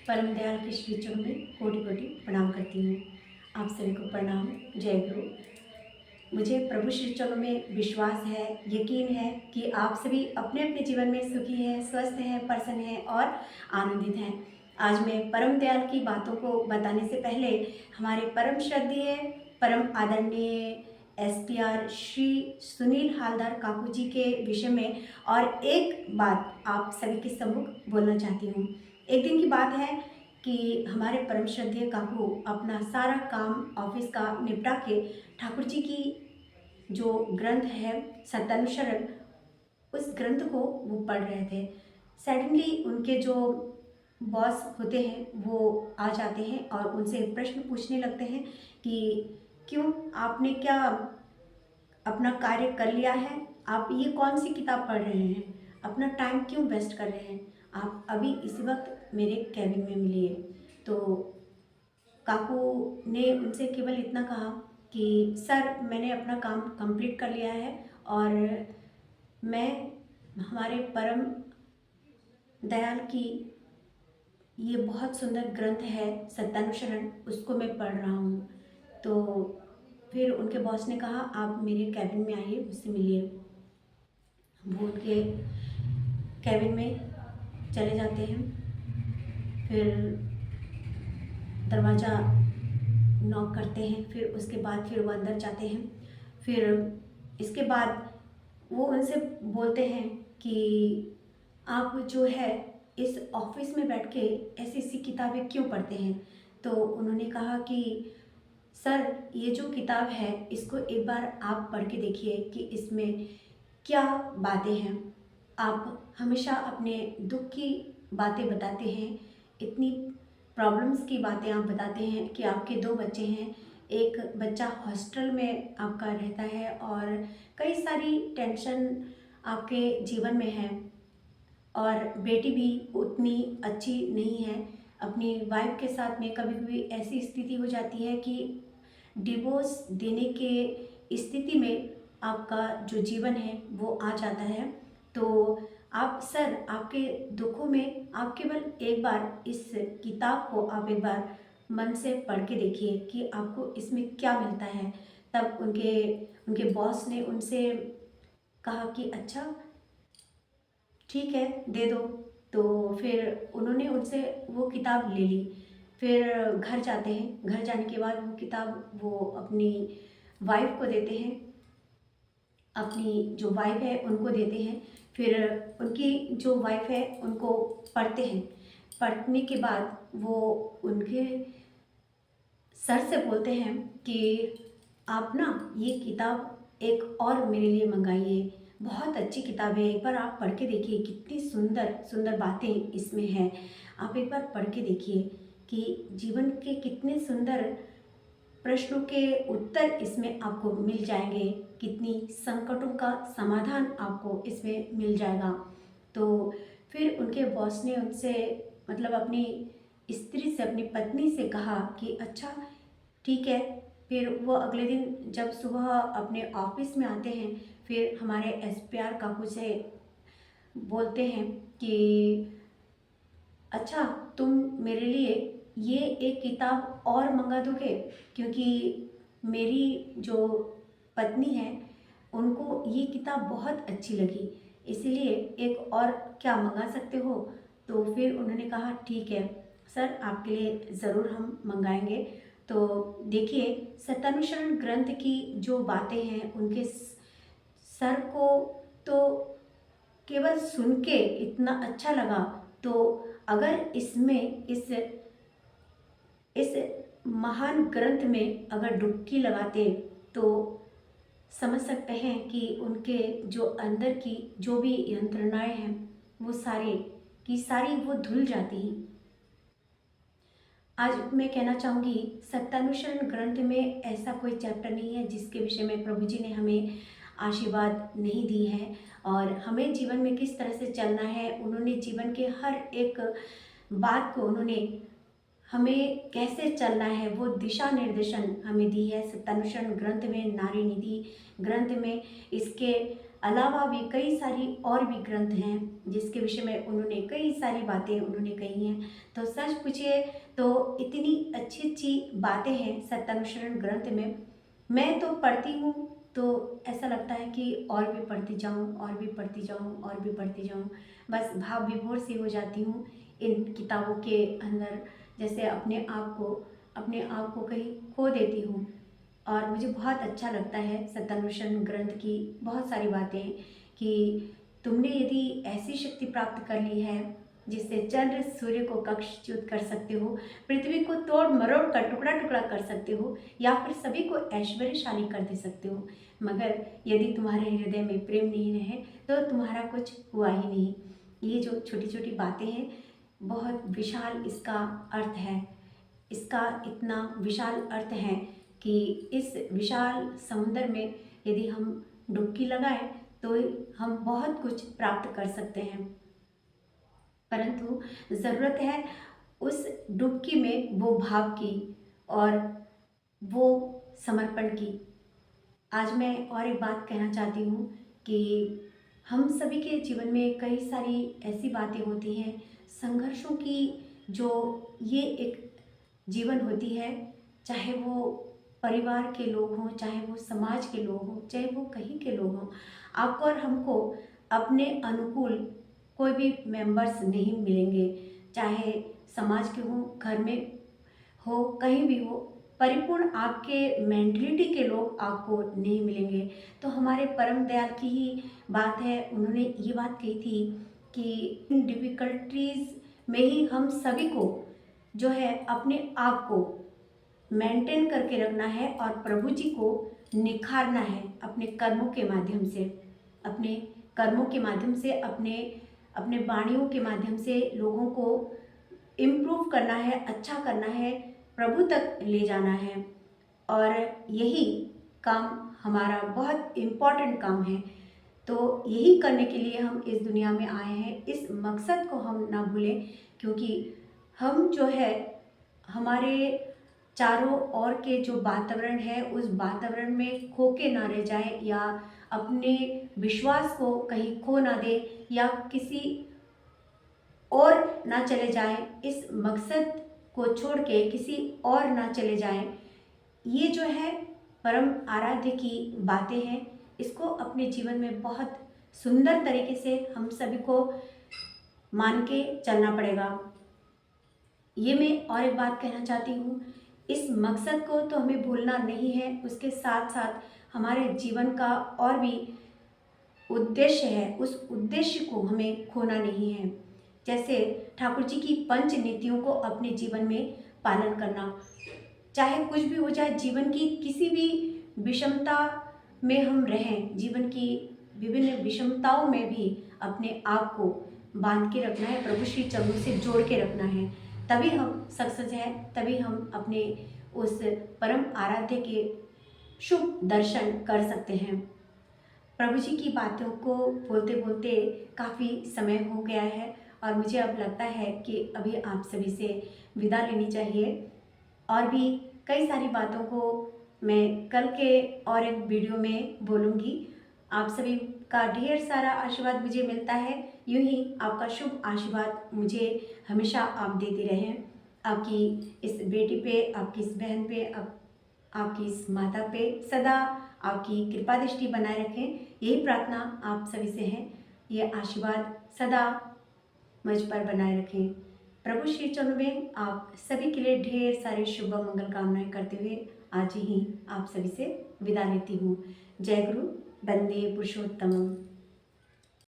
परम दयाल के श्री चरणों में कोटि कोटि प्रणाम करती हूँ। आप सभी को प्रणाम। जय गुरु। मुझे प्रभु श्री चरणों में विश्वास है, यकीन है कि आप सभी अपने अपने जीवन में सुखी हैं, स्वस्थ हैं, प्रसन्न हैं और आनंदित हैं। आज मैं परम दयाल की बातों को बताने से पहले हमारे परम श्रद्धेय, परम आदरणीय SPR श्री सुनील हालदार काकू जी के विषय में और एक बात आप सभी के सम्मुख बोलना चाहती हूँ। एक दिन की बात है कि हमारे परम श्रद्धेय काकू अपना सारा काम ऑफिस का निपटा के ठाकुर जी की जो ग्रंथ है सत्यानुसरण, उस ग्रंथ को वो पढ़ रहे थे। सडनली उनके जो बॉस होते हैं वो आ जाते हैं और उनसे प्रश्न पूछने लगते हैं कि क्यों, आपने क्या अपना कार्य कर लिया है? आप ये कौन सी किताब पढ़ रहे हैं? अपना टाइम क्यों वेस्ट कर रहे हैं? आप अभी इसी वक्त मेरे कैबिन में मिलिए। तो काकू ने उनसे केवल इतना कहा कि सर, मैंने अपना काम कंप्लीट कर लिया है और मैं हमारे परम दयाल की ये बहुत सुंदर ग्रंथ है सत्यानुसरण, उसको मैं पढ़ रहा हूँ। तो फिर उनके बॉस ने कहा आप मेरे कैबिन में आइए, मुझसे मिलिए। वो उनके कैबिन में चले जाते हैं। फिर दरवाज़ा नॉक करते हैं। फिर उसके बाद फिर वो अंदर जाते हैं। फिर इसके बाद वो उनसे बोलते हैं कि आप जो है इस ऑफिस में बैठ के ऐसी ऐसी किताबें क्यों पढ़ते हैं? तो उन्होंने कहा कि सर, ये जो किताब है इसको एक बार आप पढ़ के देखिए कि इसमें क्या बातें हैं। आप हमेशा अपने दुख की बातें बताते हैं, इतनी प्रॉब्लम्स की बातें आप बताते हैं कि आपके 2 बच्चे हैं, एक बच्चा हॉस्टल में आपका रहता है और कई सारी टेंशन आपके जीवन में है और बेटी भी उतनी अच्छी नहीं है। अपनी वाइफ के साथ में कभी कभी ऐसी स्थिति हो जाती है कि डिवोर्स देने के स्थिति में आपका जो जीवन है वो आ जाता है। तो आप सर, आपके दुखों में आप केवल एक बार इस किताब को आप एक बार मन से पढ़ के देखिए कि आपको इसमें क्या मिलता है। तब उनके उनके बॉस ने उनसे कहा कि अच्छा ठीक है, दे दो। तो फिर उन्होंने उनसे वो किताब ले ली। फिर घर जाते हैं। घर जाने के बाद वो किताब वो अपनी वाइफ को देते हैं, अपनी जो वाइफ है उनको देते हैं। फिर उनकी जो वाइफ है उनको पढ़ते हैं। पढ़ने के बाद वो उनके सर से बोलते हैं कि आप ना ये किताब एक और मेरे लिए मंगाइए, बहुत अच्छी किताब है, एक बार आप पढ़ के देखिए, कितनी सुंदर सुंदर बातें इसमें हैं। आप एक बार पढ़ के देखिए कि जीवन के कितने सुंदर प्रश्नों के उत्तर इसमें आपको मिल जाएंगे, कितनी संकटों का समाधान आपको इसमें मिल जाएगा। तो फिर उनके बॉस ने उनसे मतलब अपनी स्त्री से, अपनी पत्नी से कहा कि अच्छा ठीक है। फिर वो अगले दिन जब सुबह अपने ऑफिस में आते हैं, फिर हमारे SPR काकू से बोलते हैं कि अच्छा, तुम मेरे लिए ये एक किताब और मंगा दोगे, क्योंकि मेरी जो पत्नी है उनको ये किताब बहुत अच्छी लगी, इसीलिए एक और क्या मंगा सकते हो? तो फिर उन्होंने कहा ठीक है सर, आपके लिए ज़रूर हम मंगाएंगे। तो देखिए, सत्यानुसरण ग्रंथ की जो बातें हैं उनके सर को तो केवल सुन के इतना अच्छा लगा। तो अगर इसमें इस महान ग्रंथ में अगर डुबकी लगाते तो समझ सकते हैं कि उनके जो अंदर की जो भी यंत्रणाएं हैं वो सारी की सारी वो धुल जाती। आज मैं कहना चाहूँगी, सत्यानुसरण ग्रंथ में ऐसा कोई चैप्टर नहीं है जिसके विषय में प्रभु जी ने हमें आशीर्वाद नहीं दी है और हमें जीवन में किस तरह से चलना है। उन्होंने जीवन के हर एक बात को उन्होंने हमें कैसे चलना है वो दिशा निर्देशन हमें दी है। सत्यानुसरण ग्रंथ में, नारी निधि ग्रंथ में इसके अलावा भी कई सारी और भी ग्रंथ हैं जिसके विषय में उन्होंने कई सारी बातें उन्होंने कही हैं। तो सच पूछिए तो इतनी अच्छी अच्छी बातें हैं सत्यानुसरण ग्रंथ में। मैं तो पढ़ती हूँ तो ऐसा लगता है कि और भी पढ़ती जाऊँ और भी पढ़ती जाऊँ और भी पढ़ती जाऊँ। बस भाव विभोर सी हो जाती हूँ इन किताबों के अंदर, जैसे अपने आप को कहीं खो देती हूँ। और मुझे बहुत अच्छा लगता है सत्यान्वेषण ग्रंथ की बहुत सारी बातें कि तुमने यदि ऐसी शक्ति प्राप्त कर ली है जिससे चंद्र सूर्य को कक्षच्युत कर सकते हो, पृथ्वी को तोड़ मरोड़ कर टुकड़ा टुकड़ा कर सकते हो, या फिर सभी को ऐश्वर्यशाली कर दे सकते हो, मगर यदि तुम्हारे हृदय में प्रेम नहीं रहे तो तुम्हारा कुछ हुआ ही नहीं। ये जो छोटी छोटी बातें हैं, बहुत विशाल इसका अर्थ है। इसका इतना विशाल अर्थ है कि इस विशाल समुद्र में यदि हम डुबकी लगाएं तो हम बहुत कुछ प्राप्त कर सकते हैं, परंतु ज़रूरत है उस डुबकी में वो भाव की और वो समर्पण की। आज मैं और एक बात कहना चाहती हूँ कि हम सभी के जीवन में कई सारी ऐसी बातें होती हैं, संघर्षों की जो ये एक जीवन होती है, चाहे वो परिवार के लोग हों, चाहे वो समाज के लोग हों, चाहे वो कहीं के लोग हों, आपको और हमको अपने अनुकूल कोई भी मेंबर्स नहीं मिलेंगे। चाहे समाज के हों, घर में हो, कहीं भी हो, परिपूर्ण आपके मेंटलिटी के लोग आपको नहीं मिलेंगे। तो हमारे परम दयाल की ही बात है, उन्होंने ये बात कही थी कि इन डिफ़िकल्टीज़ में ही हम सभी को जो है अपने आप को मेंटेन करके रखना है और प्रभु जी को निखारना है अपने कर्मों के माध्यम से, अपने कर्मों के माध्यम से, अपने अपने वाणियों के माध्यम से लोगों को इम्प्रूव करना है, अच्छा करना है, प्रभु तक ले जाना है। और यही काम हमारा बहुत इम्पॉर्टेंट काम है। तो यही करने के लिए हम इस दुनिया में आए हैं। इस मकसद को हम ना भूलें, क्योंकि हम जो है हमारे चारों ओर के जो वातावरण है उस वातावरण में खो के ना रह जाए, या अपने विश्वास को कहीं खो ना दे, या किसी और ना चले जाए, इस मकसद को छोड़ के किसी और ना चले जाएं। ये जो है परम आराध्य की बातें हैं, इसको अपने जीवन में बहुत सुंदर तरीके से हम सभी को मान के चलना पड़ेगा। ये मैं और एक बात कहना चाहती हूँ, इस मकसद को तो हमें भूलना नहीं है, उसके साथ साथ हमारे जीवन का और भी उद्देश्य है, उस उद्देश्य को हमें खोना नहीं है। जैसे ठाकुर जी की पंच नीतियों को अपने जीवन में पालन करना, चाहे कुछ भी हो जाए, जीवन की किसी भी विषमता में हम रहें, जीवन की विभिन्न विषमताओं में भी अपने आप को बांध के रखना है, प्रभु श्री चरणों से जोड़ के रखना है, तभी हम सक्सेस है, तभी हम अपने उस परम आराध्य के शुभ दर्शन कर सकते हैं। प्रभु जी की बातों को बोलते बोलते काफ़ी समय हो गया है और मुझे अब लगता है कि अभी आप सभी से विदा लेनी चाहिए। और भी कई सारी बातों को मैं कल के और एक वीडियो में बोलूँगी। आप सभी का ढेर सारा आशीर्वाद मुझे मिलता है, यूं ही आपका शुभ आशीर्वाद मुझे हमेशा आप देते रहें। आपकी इस बेटी पे, आपकी इस बहन पे, आपकी इस माता पे सदा आपकी कृपा दृष्टि बनाए रखें, यही प्रार्थना आप सभी से है। ये आशीर्वाद सदा मुझ पर बनाए रखें। प्रभु श्री चरणों में आप सभी के लिए ढेर सारी शुभ मंगल कामनाएं करते हुए आज ही आप सभी से विदा लेती हूँ। जय गुरु, वंदे पुरुषोत्तम।